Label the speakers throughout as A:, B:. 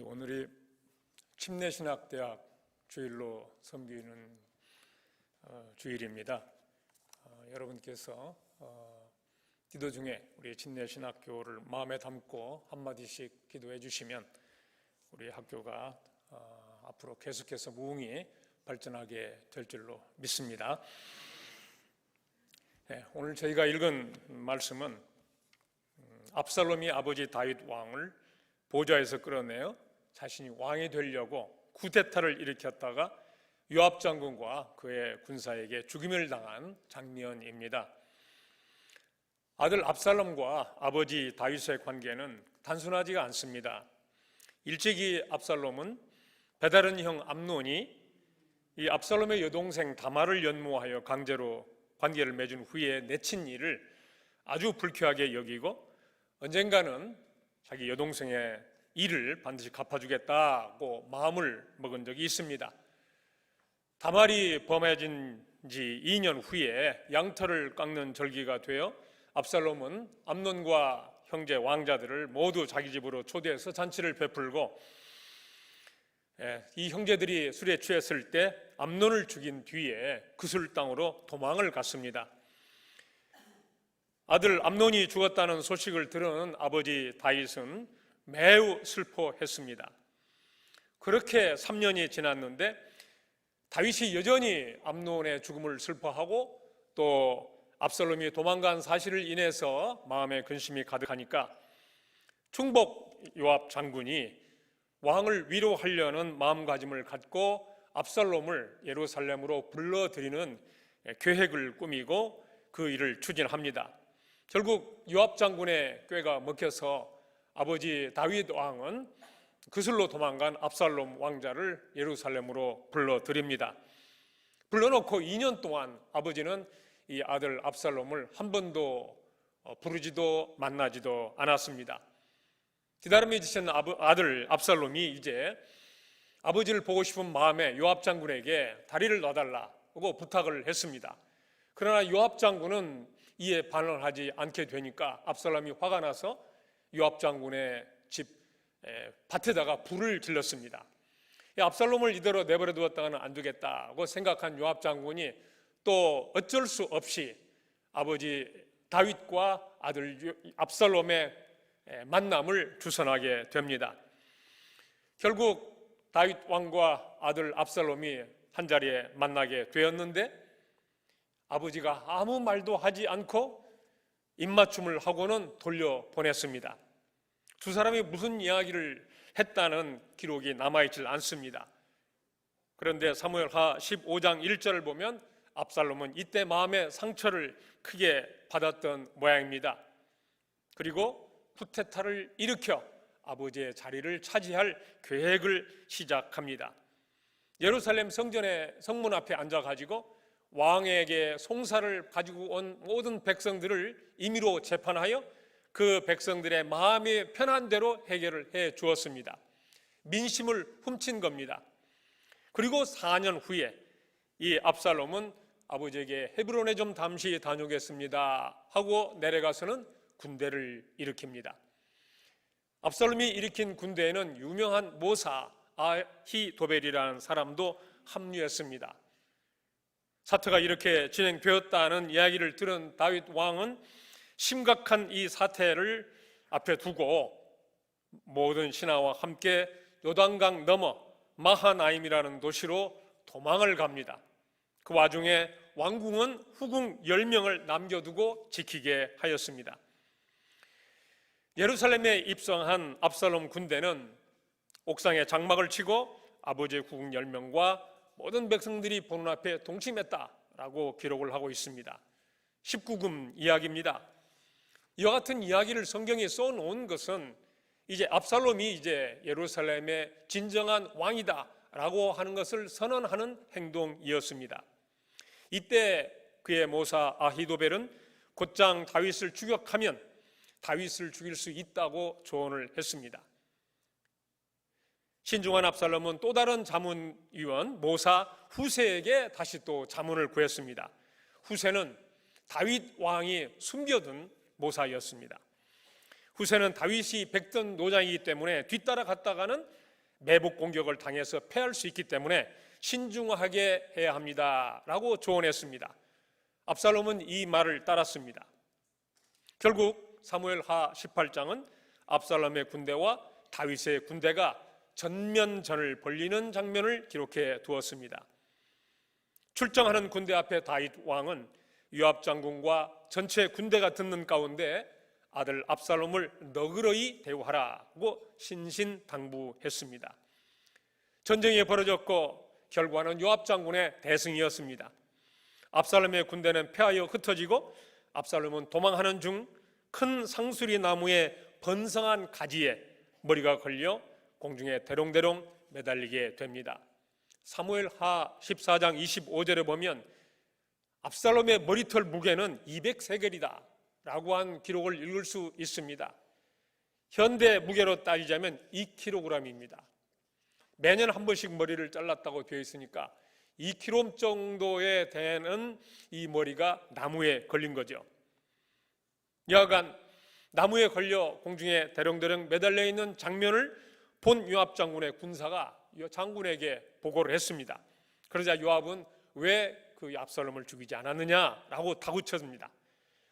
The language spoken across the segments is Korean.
A: 오늘이 침례신학대학 주일로 섬기는 주일입니다. 여러분께서 기도 중에 우리 침례신학교를 마음에 담고 한마디씩 기도해 주시면 우리 학교가 앞으로 계속해서 무궁히 발전하게 될 줄로 믿습니다. 오늘 저희가 읽은 말씀은 압살롬이 아버지 다윗 왕을 보좌에서 끌어내어 자신이 왕이 되려고 쿠데타를 일으켰다가 요압 장군과 그의 군사에게 죽임을 당한 장면입니다. 아들 압살롬과 아버지 다윗의 관계는 단순하지가 않습니다. 일찍이 압살롬은 베다른 형 암논이 이 압살롬의 여동생 다말을 연모하여 강제로 관계를 맺은 후에 내친 일을 아주 불쾌하게 여기고 언젠가는 자기 여동생의 일을 반드시 갚아주겠다고 마음을 먹은 적이 있습니다. 다말이 범해진 지 2년 후에 양털을 깎는 절기가 되어 압살롬은 암논과 형제 왕자들을 모두 자기 집으로 초대해서 잔치를 베풀고 이 형제들이 술에 취했을 때 암논을 죽인 뒤에 그술 땅으로 도망을 갔습니다. 아들 암논이 죽었다는 소식을 들은 아버지 다윗은 매우 슬퍼했습니다. 그렇게 3년이 지났는데 다윗이 여전히 암논의 죽음을 슬퍼하고 또 압살롬이 도망간 사실을 인해서 마음에 근심이 가득하니까 충복 요압 장군이 왕을 위로하려는 마음가짐을 갖고 압살롬을 예루살렘으로 불러들이는 계획을 꾸미고 그 일을 추진합니다. 결국 요압 장군의 꾀가 먹혀서 아버지 다윗 왕은 그슬로 도망간 압살롬 왕자를 예루살렘으로 불러들입니다. 불러놓고 2년 동안 아버지는 이 아들 압살롬을 한 번도 부르지도 만나지도 않았습니다. 기다림이 지친 아들 압살롬이 이제 아버지를 보고 싶은 마음에 요압 장군에게 다리를 놔달라고 부탁을 했습니다. 그러나 요압 장군은 이에 반응하지 않게 되니까 압살롬이 화가 나서 요압 장군의 집 밭에다가 불을 질렀습니다. 압살롬을 이대로 내버려 두었다가는 안 되겠다고 생각한 요압 장군이 또 어쩔 수 없이 아버지 다윗과 아들 압살롬의 만남을 주선하게 됩니다. 결국 다윗 왕과 아들 압살롬이 한자리에 만나게 되었는데 아버지가 아무 말도 하지 않고 입맞춤을 하고는 돌려보냈습니다. 두 사람이 무슨 이야기를 했다는 기록이 남아있질 않습니다. 그런데 사무엘하 15장 1절을 보면 압살롬은 이때 마음의 상처를 크게 받았던 모양입니다. 그리고 쿠데타를 일으켜 아버지의 자리를 차지할 계획을 시작합니다. 예루살렘 성전의 성문 앞에 앉아가지고 왕에게 송사를 가지고 온 모든 백성들을 임의로 재판하여 그 백성들의 마음이 편한 대로 해결을 해 주었습니다. 민심을 훔친 겁니다. 그리고 4년 후에 이 압살롬은 아버지에게 헤브론에 좀 잠시 다녀오겠습니다 하고 내려가서는 군대를 일으킵니다. 압살롬이 일으킨 군대에는 유명한 모사 아히도벨이라는 사람도 합류했습니다. 사태가 이렇게 진행되었다는 이야기를 들은 다윗 왕은 심각한 이 사태를 앞에 두고 모든 신하와 함께 요단강 너머 마하나임이라는 도시로 도망을 갑니다. 그 와중에 왕궁은 후궁 10명을 남겨두고 지키게 하였습니다. 예루살렘에 입성한 압살롬 군대는 옥상에 장막을 치고 아버지의 후궁 10명과 모든 백성들이 보는 앞에 동침했다라고 기록을 하고 있습니다. 19금 이야기입니다. 이와 같은 이야기를 성경에 써놓은 것은 이제 압살롬이 이제 예루살렘의 진정한 왕이다라고 하는 것을 선언하는 행동이었습니다. 이때 그의 모사 아히도벨은 곧장 다윗을 추격하면 다윗을 죽일 수 있다고 조언을 했습니다. 신중한 압살롬은 또 다른 자문위원 모사 후세에게 다시 또 자문을 구했습니다. 후세는 다윗 왕이 숨겨둔 모사였습니다. 후세는 다윗이 백전 노장이기 때문에 뒤따라 갔다가는 매복 공격을 당해서 패할 수 있기 때문에 신중하게 해야 합니다라고 조언했습니다. 압살롬은 이 말을 따랐습니다. 결국 사무엘하 18장은 압살롬의 군대와 다윗의 군대가 전면전을 벌이는 장면을 기록해 두었습니다. 출정하는 군대 앞에 다윗 왕은 요압 장군과 전체 군대가 듣는 가운데 아들 압살롬을 너그러이 대우하라고 신신당부했습니다. 전쟁이 벌어졌고 결과는 요압 장군의 대승이었습니다. 압살롬의 군대는 패하여 흩어지고 압살롬은 도망하는 중 큰 상수리 나무의 번성한 가지에 머리가 걸려 공중에 대롱대롱 매달리게 됩니다. 사무엘하 14장 25절에 보면 압살롬의 머리털 무게는 200세겔이다 라고 한 기록을 읽을 수 있습니다. 현대 무게로 따지자면 2kg입니다. 매년 한 번씩 머리를 잘랐다고 되어 있으니까 2kg 정도에 되는 이 머리가 나무에 걸린 거죠. 여하간 나무에 걸려 공중에 대롱대롱 매달려 있는 장면을 본 요압 장군의 군사가 장군에게 보고를 했습니다. 그러자 요압은 왜 그 압살롬을 죽이지 않았느냐라고 다구쳤습니다.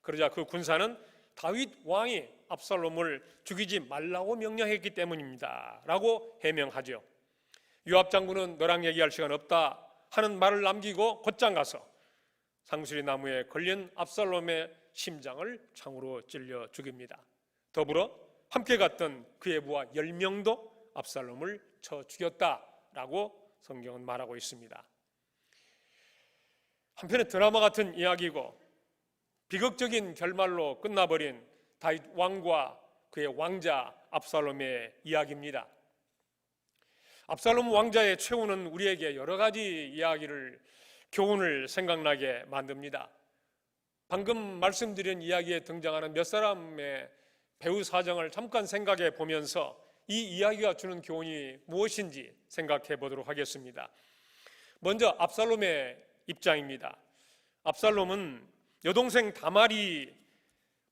A: 그러자 그 군사는 다윗 왕이 압살롬을 죽이지 말라고 명령했기 때문입니다 라고 해명하죠. 요압 장군은 너랑 얘기할 시간 없다 하는 말을 남기고 곧장 가서 상수리 나무에 걸린 압살롬의 심장을 창으로 찔려 죽입니다. 더불어 함께 갔던 그의 부하 10명도 압살롬을 쳐 죽였다라고 성경은 말하고 있습니다. 한편의 드라마 같은 이야기고 비극적인 결말로 끝나버린 다윗 왕과 그의 왕자 압살롬의 이야기입니다. 압살롬 왕자의 최후는 우리에게 여러 가지 교훈을 생각나게 만듭니다. 방금 말씀드린 이야기에 등장하는 몇 사람의 배우 사정을 잠깐 생각해 보면서 이 이야기가 주는 교훈이 무엇인지 생각해 보도록 하겠습니다. 먼저 압살롬의 입장입니다. 압살롬은 여동생 다말이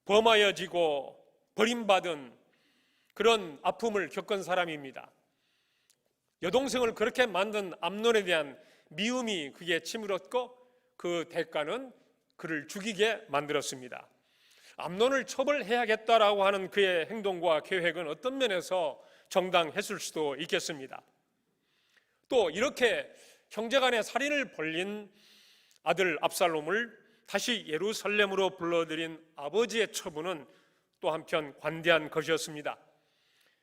A: 범하여지고 버림받은 그런 아픔을 겪은 사람입니다. 여동생을 그렇게 만든 암논에 대한 미움이 그게 치밀었고 그 대가는 그를 죽이게 만들었습니다. 암논을 처벌해야겠다라고 하는 그의 행동과 계획은 어떤 면에서 정당했을 수도 있겠습니다. 또 이렇게 형제간의 살인을 벌인 아들 압살롬을 다시 예루살렘으로 불러들인 아버지의 처분은 또 한편 관대한 것이었습니다.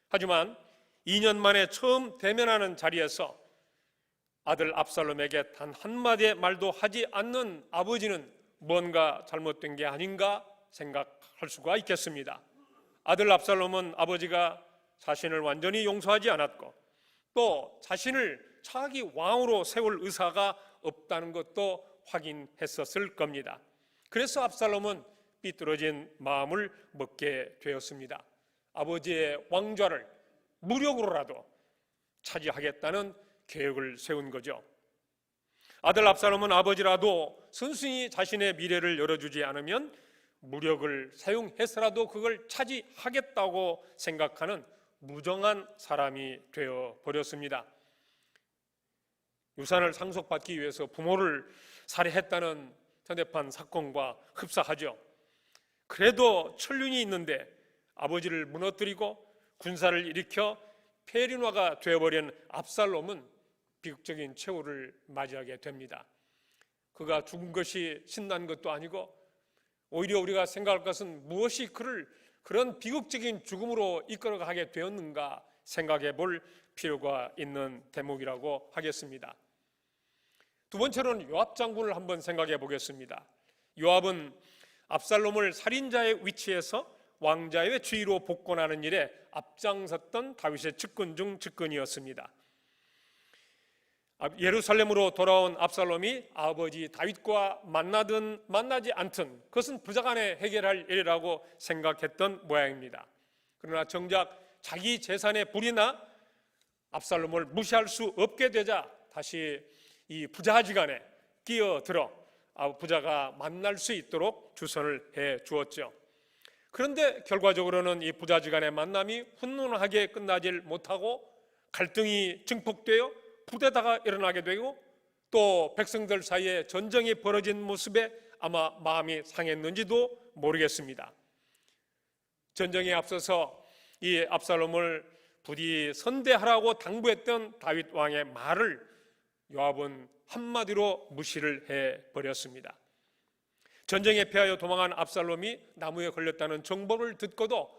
A: 하지만 2년 만에 처음 대면하는 자리에서 아들 압살롬에게 단 한마디의 말도 하지 않는 아버지는 뭔가 잘못된 게 아닌가 생각할 수가 있겠습니다. 아들 압살롬은 아버지가 자신을 완전히 용서하지 않았고 또 자신을 차기 왕으로 세울 의사가 없다는 것도 확인했었을 겁니다. 그래서 압살롬은 삐뚤어진 마음을 먹게 되었습니다. 아버지의 왕좌를 무력으로라도 차지하겠다는 계획을 세운 거죠. 아들 압살롬은 아버지라도 순순히 자신의 미래를 열어주지 않으면 무력을 사용해서라도 그걸 차지하겠다고 생각하는 무정한 사람이 되어버렸습니다. 유산을 상속받기 위해서 부모를 살해했다는 현대판 사건과 흡사하죠. 그래도 천륜이 있는데 아버지를 무너뜨리고 군사를 일으켜 폐륜화가 되어버린 압살롬은 비극적인 최후를 맞이하게 됩니다. 그가 죽은 것이 신난 것도 아니고 오히려 우리가 생각할 것은 무엇이 그를 그런 비극적인 죽음으로 이끌어가게 되었는가 생각해 볼 필요가 있는 대목이라고 하겠습니다. 두 번째로는 요압 장군을 한번 생각해 보겠습니다. 요압은 압살롬을 살인자의 위치에서 왕자의 주위로 복권하는 일에 앞장섰던 다윗의 측근 중 측근이었습니다. 예루살렘으로 돌아온 압살롬이 아버지 다윗과 만나든 만나지 않든 그것은 부자간에 해결할 일이라고 생각했던 모양입니다. 그러나 정작 자기 재산의 불이나 압살롬을 무시할 수 없게 되자 다시 이 부자지간에 끼어들어 부자가 만날 수 있도록 주선을 해 주었죠. 그런데 결과적으로는 이 부자지간의 만남이 훈훈하게 끝나질 못하고 갈등이 증폭되어 쿠데타가 일어나게 되고 또 백성들 사이에 전쟁이 벌어진 모습에 아마 마음이 상했는지도 모르겠습니다. 전쟁에 앞서서 이 압살롬을 부디 선대하라고 당부했던 다윗 왕의 말을 요압은 한마디로 무시를 해버렸습니다. 전쟁에 패하여 도망한 압살롬이 나무에 걸렸다는 정보를 듣고도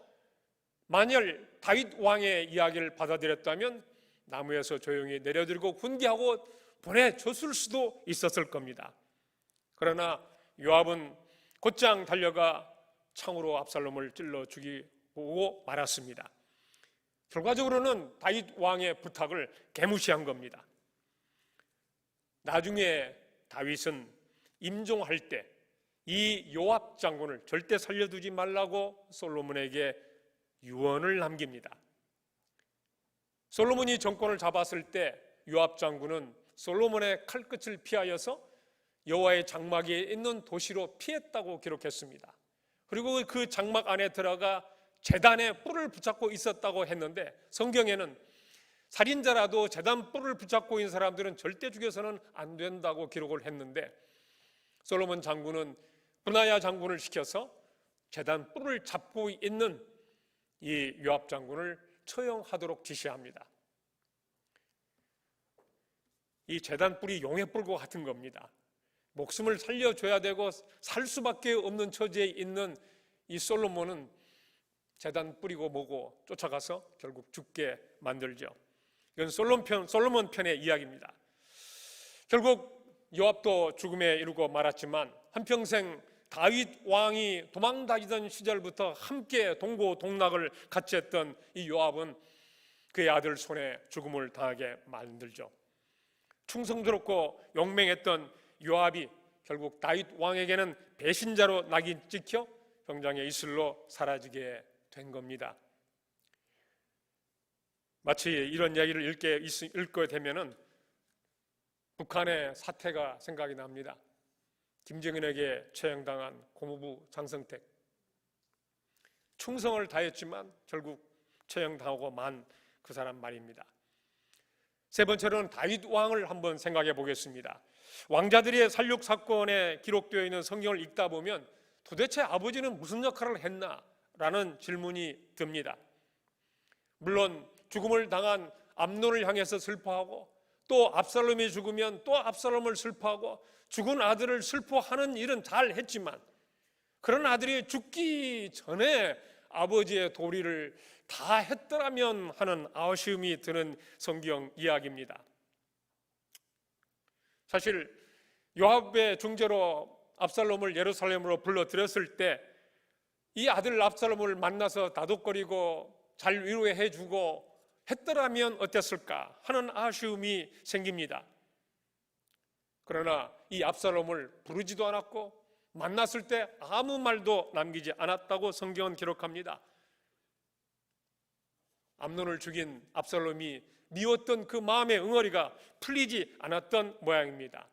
A: 만일 다윗 왕의 이야기를 받아들였다면 나무에서 조용히 내려들고 훈계하고 보내줬을 수도 있었을 겁니다. 그러나 요압은 곧장 달려가 창으로 압살롬을 찔러 죽이고 말았습니다. 결과적으로는 다윗 왕의 부탁을 개무시한 겁니다. 나중에 다윗은 임종할 때 이 요압 장군을 절대 살려두지 말라고 솔로몬에게 유언을 남깁니다. 솔로몬이 정권을 잡았을 때 요압 장군은 솔로몬의 칼끝을 피하여서 여호와의 장막에 있는 도시로 피했다고 기록했습니다. 그리고 그 장막 안에 들어가 제단에 뿔을 붙잡고 있었다고 했는데 성경에는 살인자라도 제단 뿔을 붙잡고 있는 사람들은 절대 죽여서는 안 된다고 기록을 했는데 솔로몬 장군은 브나야 장군을 시켜서 제단 뿔을 잡고 있는 이 요압 장군을 처형하도록 지시합니다. 이 제단 뿔이 용의 뿔과 같은 겁니다. 목숨을 살려줘야 되고 살 수밖에 없는 처지에 있는 이 솔로몬은 제단 뿌리고 뭐고 쫓아가서 결국 죽게 만들죠. 이건 솔로몬 편의 이야기입니다. 결국 요압도 죽음에 이르고 말았지만 한평생 다윗 왕이 도망다니던 시절부터 함께 동고동락을 같이 했던 이 요압은 그의 아들 손에 죽음을 당하게 만들죠. 충성스럽고 용맹했던 요압이 결국 다윗 왕에게는 배신자로 낙인 찍혀 병장의 이슬로 사라지게 된 겁니다. 마치 이런 이야기를 읽게 되면은 북한의 사태가 생각이 납니다. 김정은에게 처형당한 고무부 장성택, 충성을 다했지만 결국 처형당하고 만 그 사람 말입니다. 세 번째로는 다윗 왕을 한번 생각해 보겠습니다. 왕자들의 살육 사건에 기록되어 있는 성경을 읽다 보면 도대체 아버지는 무슨 역할을 했나라는 질문이 듭니다. 물론 죽음을 당한 암논을 향해서 슬퍼하고 또 압살롬이 죽으면 또 압살롬을 슬퍼하고 죽은 아들을 슬퍼하는 일은 잘 했지만 그런 아들이 죽기 전에 아버지의 도리를 다 했더라면 하는 아쉬움이 드는 성경 이야기입니다. 사실 요압의 중재로 압살롬을 예루살렘으로 불러들였을 때 이 아들 압살롬을 만나서 다독거리고 잘 위로해주고 했더라면 어땠을까 하는 아쉬움이 생깁니다. 그러나 이 압살롬을 부르지도 않았고 만났을 때 아무 말도 남기지 않았다고 성경은 기록합니다. 암논을 죽인 압살롬이 미웠던 그 마음의 응어리가 풀리지 않았던 모양입니다.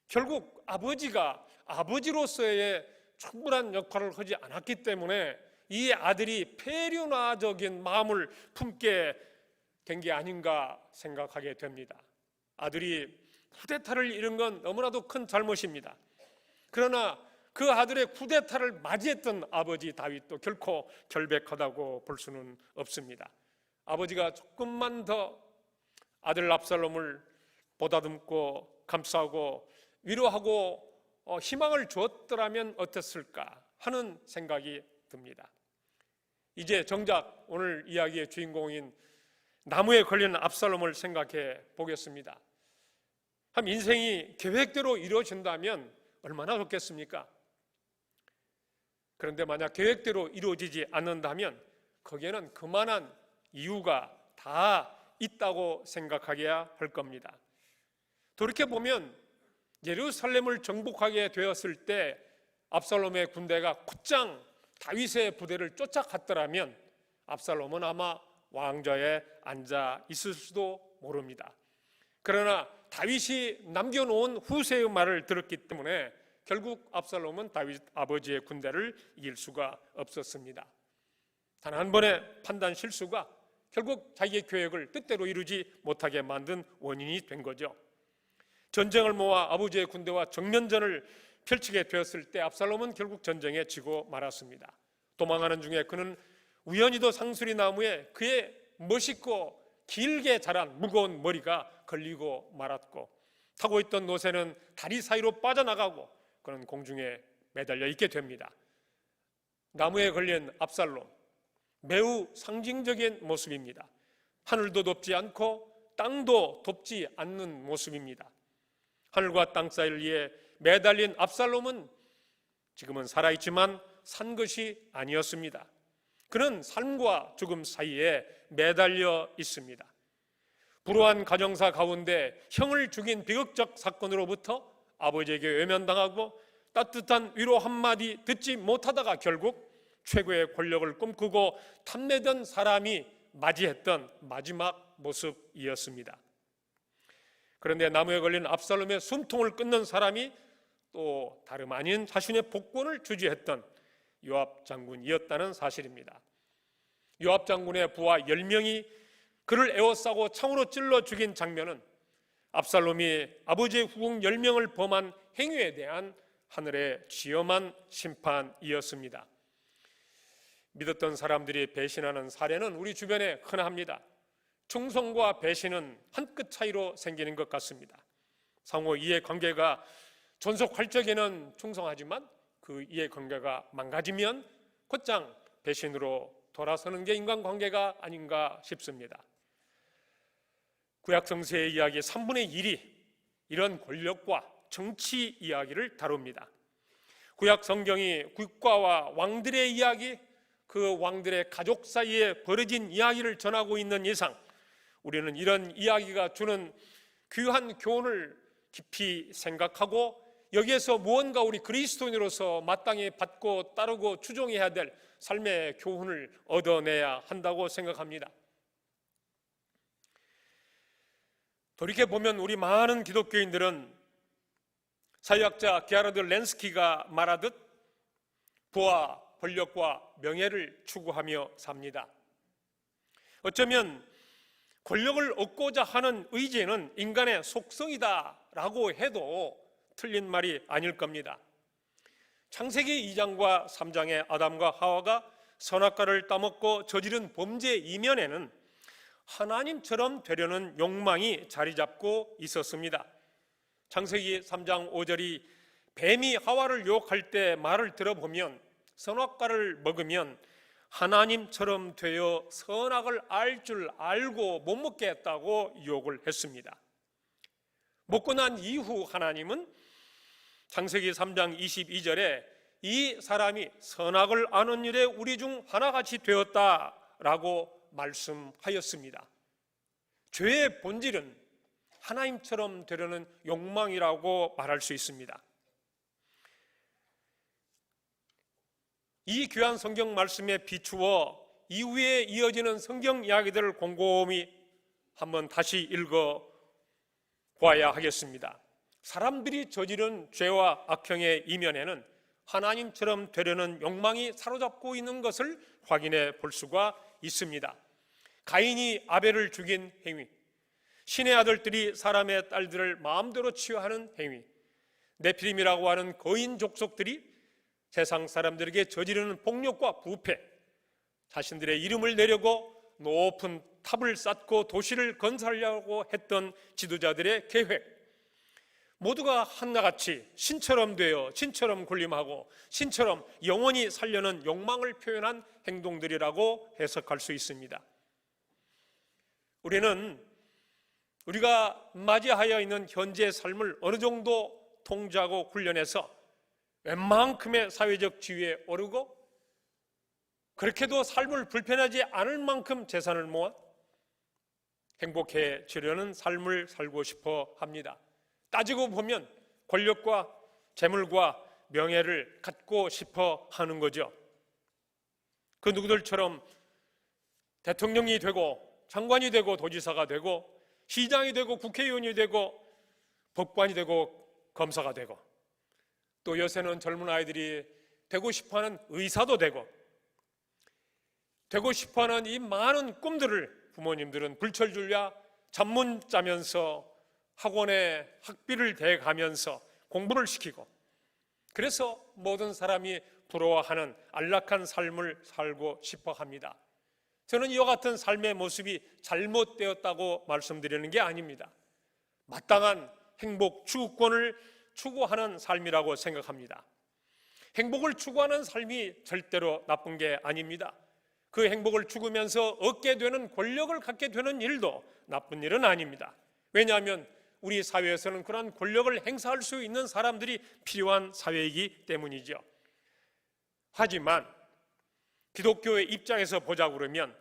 A: 결국 아버지가 아버지로서의 충분한 역할을 하지 않았기 때문에 이 아들이 폐륜화적인 마음을 품게 된 게 아닌가 생각하게 됩니다. 아들이 쿠데타를 이룬 건 너무나도 큰 잘못입니다. 그러나 그 아들의 쿠데타를 맞이했던 아버지 다윗도 결코 결백하다고 볼 수는 없습니다. 아버지가 조금만 더 아들 압살롬을 보다듬고 감싸고 위로하고 희망을 주었더라면 어땠을까 하는 생각이 듭니다. 이제 정작 오늘 이야기의 주인공인 나무에 걸린 압살롬을 생각해 보겠습니다. 한 인생이 계획대로 이루어진다면 얼마나 좋겠습니까? 그런데 만약 계획대로 이루어지지 않는다면 거기에는 그만한 이유가 다 있다고 생각하게야 할 겁니다. 돌이켜보면 예루살렘을 정복하게 되었을 때 압살롬의 군대가 곧장 다윗의 부대를 쫓아갔더라면 압살롬은 아마 왕좌에 앉아 있을 수도 모릅니다. 그러나 다윗이 남겨놓은 후세의 말을 들었기 때문에 결국 압살롬은 다윗 아버지의 군대를 이길 수가 없었습니다. 단 한 번의 판단 실수가 결국 자기의 계획을 뜻대로 이루지 못하게 만든 원인이 된 거죠. 전쟁을 모아 아버지의 군대와 정면전을 펼치게 되었을 때 압살롬은 결국 전쟁에 지고 말았습니다. 도망하는 중에 그는 우연히도 상수리 나무에 그의 멋있고 길게 자란 무거운 머리가 걸리고 말았고, 타고 있던 노새는 다리 사이로 빠져나가고 그는 공중에 매달려 있게 됩니다. 나무에 걸린 압살롬, 매우 상징적인 모습입니다. 하늘도 덮지 않고 땅도 덮지 않는 모습입니다. 하늘과 땅 사이에 매달린 압살롬은 지금은 살아있지만 산 것이 아니었습니다. 그는 삶과 죽음 사이에 매달려 있습니다. 불우한 가정사 가운데 형을 죽인 비극적 사건으로부터 아버지에게 외면당하고 따뜻한 위로 한마디 듣지 못하다가 결국 최고의 권력을 꿈꾸고 탐내던 사람이 맞이했던 마지막 모습이었습니다. 그런데 나무에 걸린 압살롬의 숨통을 끊는 사람이 또 다름 아닌 자신의 복권을 주지했던 요압 장군이었다는 사실입니다. 요압 장군의 부하 10명이 그를 에워싸고 창으로 찔러 죽인 장면은 압살롬이 아버지의 후궁 10명을 범한 행위에 대한 하늘의 지엄한 심판이었습니다. 믿었던 사람들이 배신하는 사례는 우리 주변에 흔합니다. 충성과 배신은 한 끗 차이로 생기는 것 같습니다. 상호 이해관계가 존속할 적에는 충성하지만 그 이해관계가 망가지면 곧장 배신으로 돌아서는 게 인간관계가 아닌가 싶습니다. 구약 성서의 이야기 3분의 1이 이런 권력과 정치 이야기를 다룹니다. 구약 성경이 국가와 왕들의 이야기, 그 왕들의 가족 사이에 벌어진 이야기를 전하고 있는 이상 우리는 이런 이야기가 주는 귀한 교훈을 깊이 생각하고 여기에서 무언가 우리 그리스도인으로서 마땅히 받고 따르고 추종해야 될 삶의 교훈을 얻어내야 한다고 생각합니다. 돌이켜보면 우리 많은 기독교인들은 사회학자 게하르드 렌스키가 말하듯 부와 권력과 명예를 추구하며 삽니다. 어쩌면 권력을 얻고자 하는 의지는 인간의 속성이다라고 해도 틀린 말이 아닐 겁니다. 창세기 2장과 3장의 아담과 하와가 선악과를 따먹고 저지른 범죄 이면에는 하나님처럼 되려는 욕망이 자리 잡고 있었습니다. 창세기 3장 5절이 뱀이 하와를 유혹할 때 말을 들어보면 선악과를 먹으면 하나님처럼 되어 선악을 알 줄 알고 못 먹게 했다고 유혹을 했습니다. 먹고 난 이후 하나님은 창세기 3장 22절에 이 사람이 선악을 아는 일에 우리 중 하나같이 되었다라고 말씀하였습니다. 죄의 본질은 하나님처럼 되려는 욕망이라고 말할 수 있습니다. 이 귀한 성경 말씀에 비추어 이후에 이어지는 성경 이야기들을 곰곰이 한번 다시 읽어 보아야 하겠습니다. 사람들이 저지른 죄와 악행의 이면에는 하나님처럼 되려는 욕망이 사로잡고 있는 것을 확인해 볼 수가 있습니다. 가인이 아벨을 죽인 행위, 신의 아들들이 사람의 딸들을 마음대로 취하는 행위, 네피림이라고 하는 거인 족속들이 세상 사람들에게 저지르는 폭력과 부패, 자신들의 이름을 내려고 높은 탑을 쌓고 도시를 건설하려고 했던 지도자들의 계획, 모두가 하나같이 신처럼 되어 신처럼 군림하고 신처럼 영원히 살려는 욕망을 표현한 행동들이라고 해석할 수 있습니다. 우리는 우리가 맞이하여 있는 현재의 삶을 어느 정도 통제하고 훈련해서 웬만큼의 사회적 지위에 오르고 그렇게도 삶을 불편하지 않을 만큼 재산을 모아 행복해지려는 삶을 살고 싶어 합니다. 따지고 보면 권력과 재물과 명예를 갖고 싶어 하는 거죠. 그 누구들처럼 대통령이 되고 장관이 되고 도지사가 되고 시장이 되고 국회의원이 되고 법관이 되고 검사가 되고 또 요새는 젊은 아이들이 되고 싶어하는 의사도 되고 싶어하는 이 많은 꿈들을 부모님들은 불철주야 잠 못 자면서 학원에 학비를 대가면서 공부를 시키고, 그래서 모든 사람이 부러워하는 안락한 삶을 살고 싶어 합니다. 저는 이와 같은 삶의 모습이 잘못되었다고 말씀드리는 게 아닙니다. 마땅한 행복 추구권을 추구하는 삶이라고 생각합니다. 행복을 추구하는 삶이 절대로 나쁜 게 아닙니다. 그 행복을 추구하면서 얻게 되는 권력을 갖게 되는 일도 나쁜 일은 아닙니다. 왜냐하면 우리 사회에서는 그러한 권력을 행사할 수 있는 사람들이 필요한 사회이기 때문이죠. 하지만 기독교의 입장에서 보자고 그러면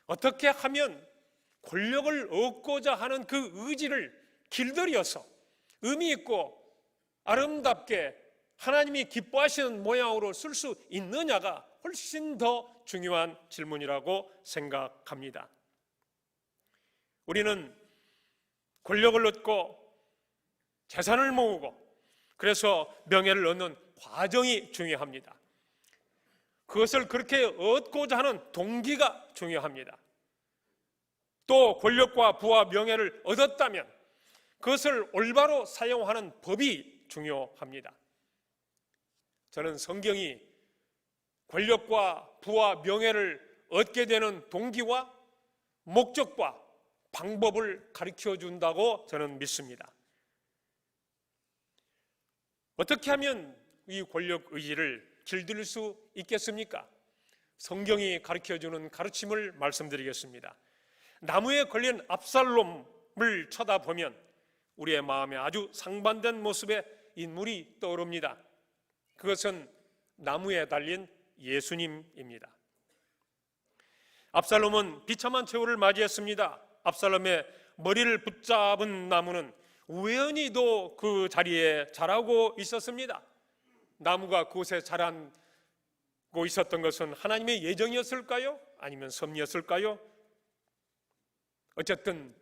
A: 어떻게 하면 권력을 얻고자 하는 그 의지를 길들여서 의미 있고 아름답게 하나님이 기뻐하시는 모양으로 쓸 수 있느냐가 훨씬 더 중요한 질문이라고 생각합니다. 우리는 권력을 얻고 재산을 모으고 그래서 명예를 얻는 과정이 중요합니다. 그것을 그렇게 얻고자 하는 동기가 중요합니다. 또 권력과 부와 명예를 얻었다면 그것을 올바로 사용하는 법이 중요합니다. 저는 성경이 권력과 부와 명예를 얻게 되는 동기와 목적과 방법을 가르쳐 준다고 저는 믿습니다. 어떻게 하면 이 권력 의지를 길들일 수 있겠습니까? 성경이 가르쳐 주는 가르침을 말씀드리겠습니다. 나무에 걸린 압살롬을 쳐다보면 우리의 마음에 아주 상반된 모습의 인물이 떠오릅니다. 그것은 나무에 달린 예수님입니다. 압살롬은 비참한 최후를 맞이했습니다. 압살롬의 머리를 붙잡은 나무는 우연히도 그 자리에 자라고 있었습니다. 나무가 그곳에 자라고 있었던 것은 하나님의 예정이었을까요? 아니면 섭리였을까요? 어쨌든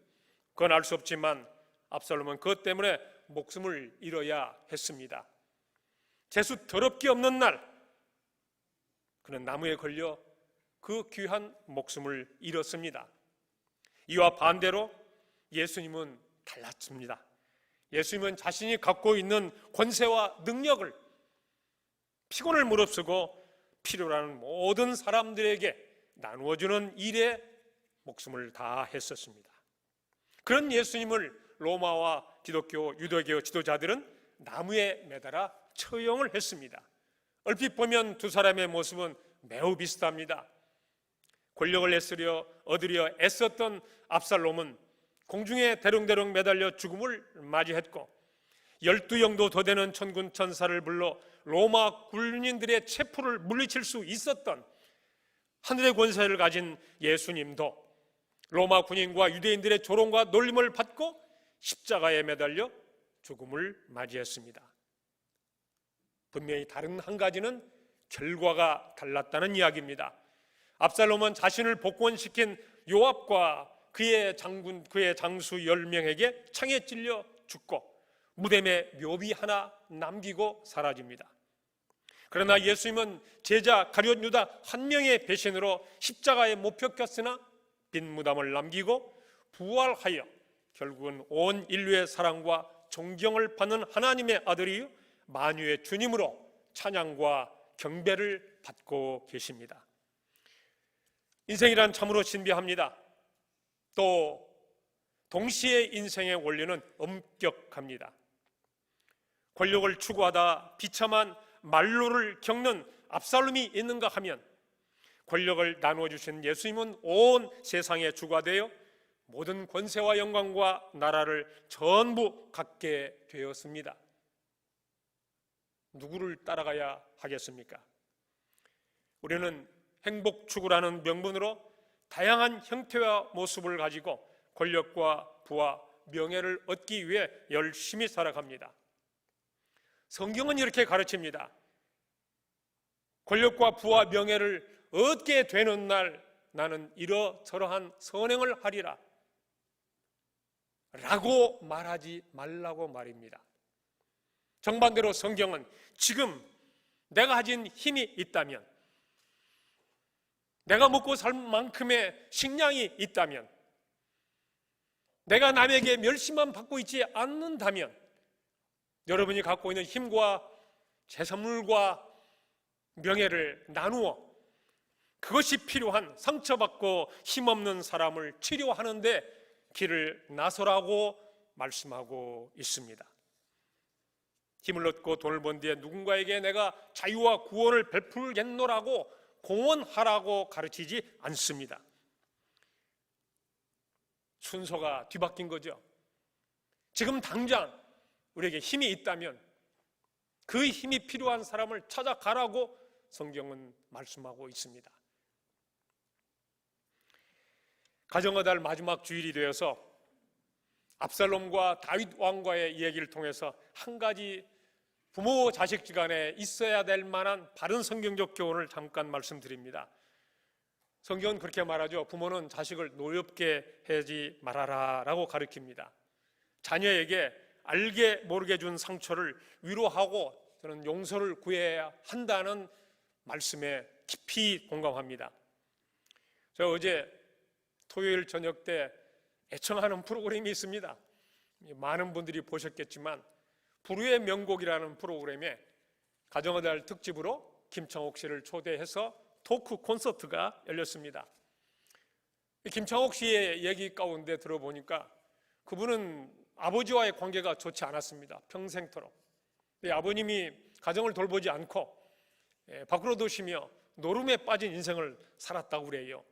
A: 그건 알 수 없지만 압살롬은 그것 때문에 목숨을 잃어야 했습니다. 재수 더럽게 없는 날 그는 나무에 걸려 그 귀한 목숨을 잃었습니다. 이와 반대로 예수님은 달랐습니다. 예수님은 자신이 갖고 있는 권세와 능력을 피곤을 무릅쓰고 필요로 하는 모든 사람들에게 나누어주는 일에 목숨을 다했었습니다. 그런 예수님을 로마와 기독교, 유대교 지도자들은 나무에 매달아 처형을 했습니다. 얼핏 보면 두 사람의 모습은 매우 비슷합니다. 권력을 얻으려 애썼던 압살롬은 공중에 대롱대롱 매달려 죽음을 맞이했고 12영도 더 되는 천군 천사를 불러 로마 군인들의 체포를 물리칠 수 있었던 하늘의 권세를 가진 예수님도 로마 군인과 유대인들의 조롱과 놀림을 받고 십자가에 매달려 죽음을 맞이했습니다. 분명히 다른 한 가지는 결과가 달랐다는 이야기입니다. 압살롬은 자신을 복권시킨 요압과 그의 장수 10명에게 창에 찔려 죽고 무덤에 묘비 하나 남기고 사라집니다. 그러나 예수님은 제자 가룟 유다 한 명의 배신으로 십자가에 못 박혔으나 빈 무덤을 남기고 부활하여 결국은 온 인류의 사랑과 존경을 받는 하나님의 아들이 만유의 주님으로 찬양과 경배를 받고 계십니다. 인생이란 참으로 신비합니다. 또 동시에 인생의 원리는 엄격합니다. 권력을 추구하다 비참한 만로를 겪는 압살롬이 있는가 하면 권력을 나누어 주신 예수님은 온 세상의 주가 되어 모든 권세와 영광과 나라를 전부 갖게 되었습니다. 누구를 따라가야 하겠습니까? 우리는 행복 추구라는 명분으로 다양한 형태와 모습을 가지고 권력과 부와 명예를 얻기 위해 열심히 살아갑니다. 성경은 이렇게 가르칩니다. 권력과 부와 명예를 얻게 되는 날 나는 이러저러한 선행을 하리라 라고 말하지 말라고 말입니다. 정반대로 성경은 지금 내가 가진 힘이 있다면 내가 먹고 살 만큼의 식량이 있다면, 내가 남에게 멸시만 받고 있지 않는다면, 여러분이 갖고 있는 힘과 재산물과 명예를 나누어 그것이 필요한 상처받고 힘없는 사람을 치료하는데 길을 나서라고 말씀하고 있습니다. 힘을 얻고 돈을 번 뒤에 누군가에게 내가 자유와 구원을 베풀겠노라고 공언하라고 가르치지 않습니다. 순서가 뒤바뀐 거죠. 지금 당장 우리에게 힘이 있다면 그 힘이 필요한 사람을 찾아가라고 성경은 말씀하고 있습니다. 가정의 달 마지막 주일이 되어서 압살롬과 다윗 왕과의 이야기를 통해서 한 가지 부모 자식 간에 있어야 될 만한 바른 성경적 교훈을 잠깐 말씀드립니다. 성경은 그렇게 말하죠. 부모는 자식을 노엽게 하지 말아라 라고 가르칩니다. 자녀에게 알게 모르게 준 상처를 위로하고 저는 용서를 구해야 한다는 말씀에 깊이 공감합니다. 저 어제 토요일 저녁 때 애청하는 프로그램이 있습니다. 많은 분들이 보셨겠지만 불후의 명곡이라는 프로그램에 가정의 달 특집으로 김창옥 씨를 초대해서 토크 콘서트가 열렸습니다. 김창옥 씨의 얘기 가운데 들어보니까 그분은 아버지와의 관계가 좋지 않았습니다. 평생토록. 아버님이 가정을 돌보지 않고 밖으로 두시며 노름에 빠진 인생을 살았다고 그래요.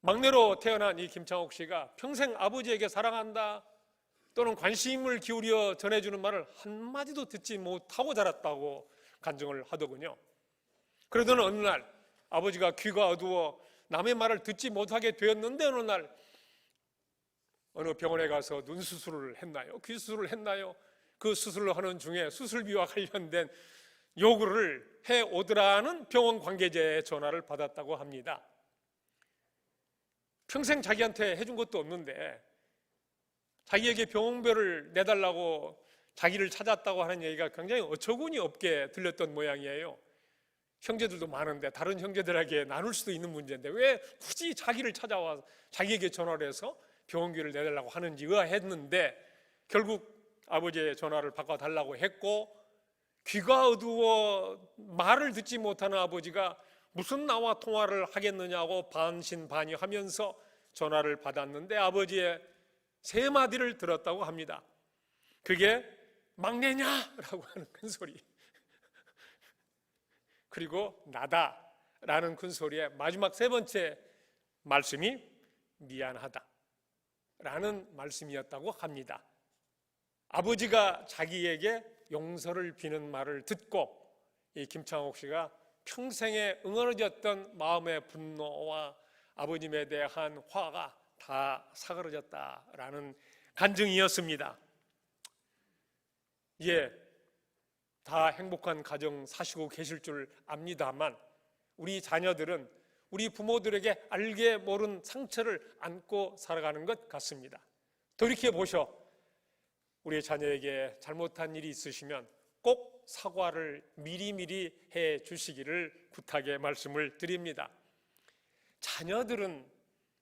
A: 막내로 태어난 이 김창옥 씨가 평생 아버지에게 사랑한다 또는 관심을 기울여 전해주는 말을 한마디도 듣지 못하고 자랐다고 간증을 하더군요. 그러던 어느 날 아버지가 귀가 어두워 남의 말을 듣지 못하게 되었는데 어느 날 어느 병원에 가서 눈 수술을 했나요? 귀 수술을 했나요? 그 수술을 하는 중에 수술비와 관련된 요구를 해오더라는 병원 관계자의 전화를 받았다고 합니다. 평생 자기한테 해준 것도 없는데 자기에게 병원비를 내달라고 자기를 찾았다고 하는 얘기가 굉장히 어처구니 없게 들렸던 모양이에요. 형제들도 많은데 다른 형제들에게 나눌 수도 있는 문제인데 왜 굳이 자기를 찾아와 자기에게 전화를 해서 병원비를 내달라고 하는지 의아했는데 결국 아버지의 전화를 바꿔달라고 했고, 귀가 어두워 말을 듣지 못하는 아버지가 무슨 나와 통화를 하겠느냐고 반신반의하면서 전화를 받았는데 아버지의 세 마디를 들었다고 합니다. 그게 막내냐라고 하는 큰 소리, 그리고 나다라는 큰 소리에 마지막 세 번째 말씀이 미안하다라는 말씀이었다고 합니다. 아버지가 자기에게 용서를 비는 말을 듣고 이 김창옥 씨가 평생에 응어러졌던 마음의 분노와 아버님에 대한 화가 다 사그러졌다라는 간증이었습니다. 예, 다 행복한 가정 사시고 계실 줄 압니다만 우리 자녀들은 우리 부모들에게 알게 모른 상처를 안고 살아가는 것 같습니다. 돌이켜보셔. 우리 자녀에게 잘못한 일이 있으시면 꼭 사과를 미리미리 해 주시기를 부탁의 말씀을 드립니다. 자녀들은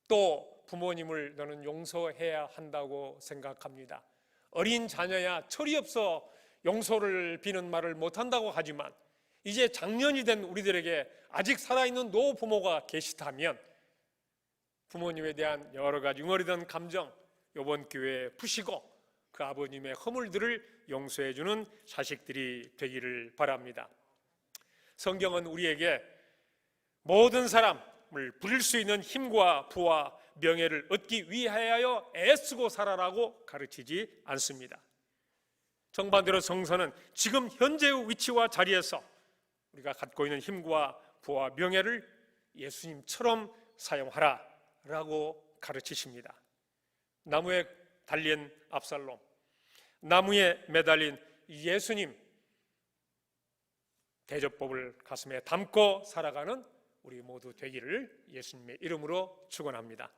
A: 또 부모님을 너는 용서해야 한다고 생각합니다. 어린 자녀야 철이 없어 용서를 비는 말을 못한다고 하지만 이제 장년이 된 우리들에게 아직 살아있는 노부모가 계시다면 부모님에 대한 여러 가지 응어리던 감정 이번 기회에 푸시고 그 아버님의 허물들을 용서해주는 자식들이 되기를 바랍니다. 성경은 우리에게 모든 사람을 부릴 수 있는 힘과 부와 명예를 얻기 위하여 애쓰고 살아라고 가르치지 않습니다. 정반대로 성서는 지금 현재의 위치와 자리에서 우리가 갖고 있는 힘과 부와 명예를 예수님처럼 사용하라라고 가르치십니다. 나무에 달린 압살롬, 나무에 매달린 예수님, 대접법을 가슴에 담고 살아가는 우리 모두 되기를 예수님의 이름으로 축원합니다.